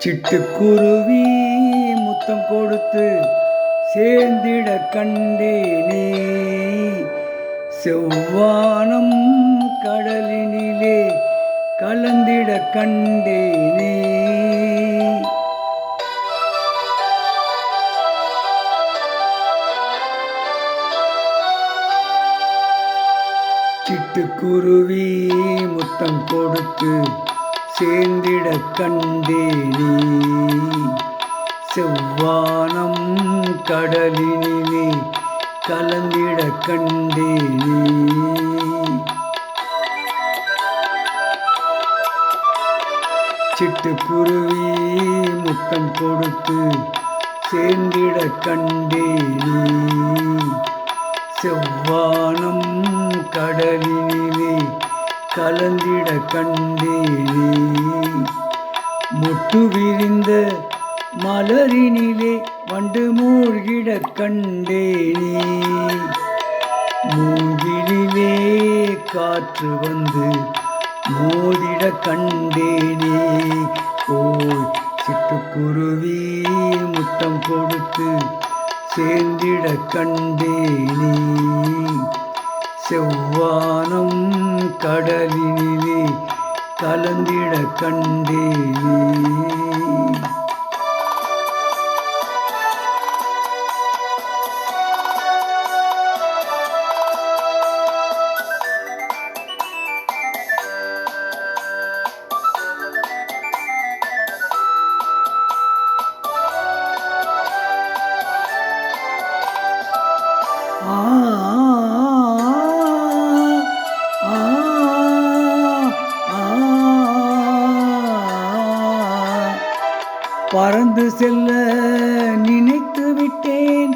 சிட்டுக்குருவி முத்தம் கொடுத்து சேர்ந்திட கண்டேனே. செவ்வானம் கடலினிலே கலந்திட கண்டேனே. சிட்டுக்குருவி முத்தம் கொடுத்து சேர்ந்திட கண்டேனே. செவ்வானம் கடலினிலே கலந்திட கண்டேனே. சிட்டுக்குருவி முத்தம் கொடுத்து சேர்ந்திட கண்டேனே. செவ்வானம் கடலினிலே கலந்திட கண்டேனே. முட்டு விரிந்த மலரினிலே வண்டு மூழ்கிட கண்டேனே. மூங்கிலே காற்று வந்து மோதிட கண்டேனே. ஓ சிட்டுக்குருவி முத்தம் கொடுத்து சேர்ந்திட கண்டேனே. செவ்வானம் கடலினிலே கலந்திட கண்டேனே. பறந்து செல்ல நினைத்து விட்டேன்,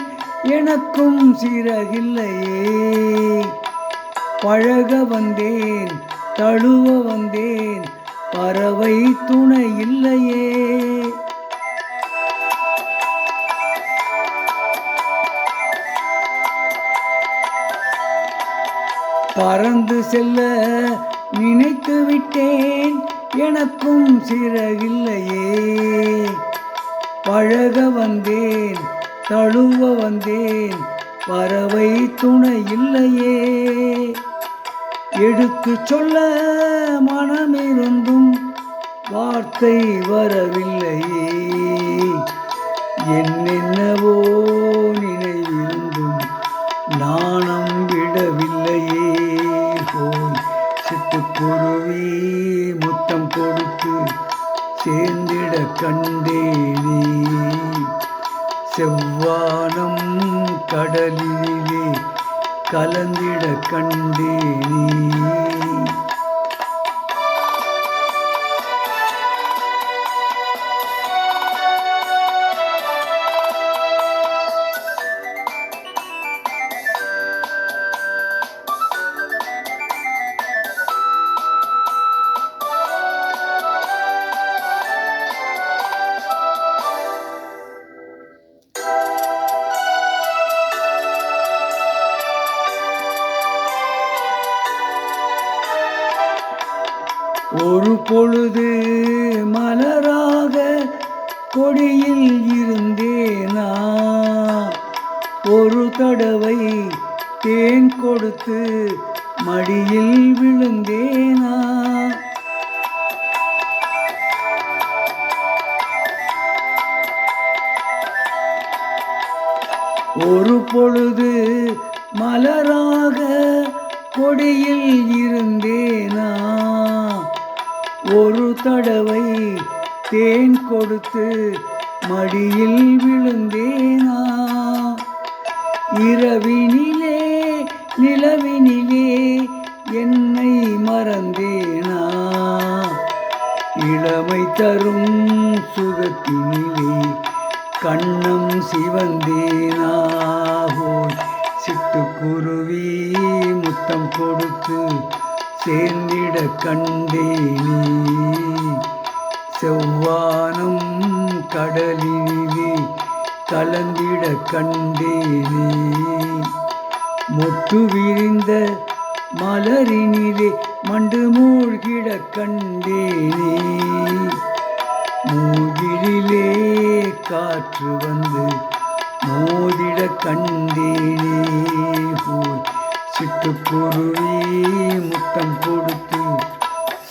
எனக்கும் சிறகில்லையே. பழக வந்தேன், தழுவ வந்தேன், பறவை துணை இல்லையே. பறந்து செல்ல நினைத்து விட்டேன், எனக்கும் சிறகில்லையே. பழக வந்தேன், தழுவ வந்தேன், பறவை துணை இல்லையே. எடுத்து சொல்ல மனமிருந்தும் வார்த்தை வரவில்லையே. என்னென்னவோ நினைவிருந்தும் நாணம் விடவில்லையே. போய் சிட்டுக்குருவி முத்தம் கொடுத்து சேர்ந்திட கண்டேனே. செவ்வானம் கடலிலே கலந்திட கண்டேனே. ஒரு பொழுது மலராக கொடியில் இருந்தேனா. ஒரு தடவை தேன் கொடுத்து மடியில் விழுந்தேனா. ஒரு பொழுது மலராக கொடியில் இருந்தேனா. ஒரு தடவை தேன் கொடுத்து மடியில் விழுந்தேனா. இரவினிலே நிலவினிலே என்னை மறந்தேனா. இளமை தரும் சுகத்தினிலே கண்ணம் சிவந்தேனா. சிட்டுக்குருவி முத்தம் கொடுத்து சேர்ந்திட கண்டேனே. செவ்வானம் கடலினிலே கலந்திட கண்டேனே. மொட்டு விரிந்த மலரினிலே மண்டு மூழ்கிட கண்டேனே. மூங்கிலே காற்று வந்து மோதிட கண்டேனே போய் சிட்டுக்குருவி முத்தம் கொடுத்து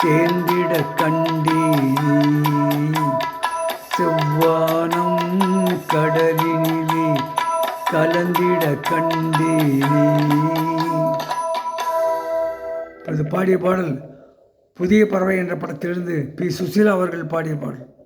சேர்ந்திட கண்டேனே செவ்வானம் கடலினிலே கலந்திட கண்டேனே. அது பாடிய பாடல் புதிய பறவை என்ற படத்திலிருந்து பி. சுசீலா அவர்கள் பாடிய பாடல்.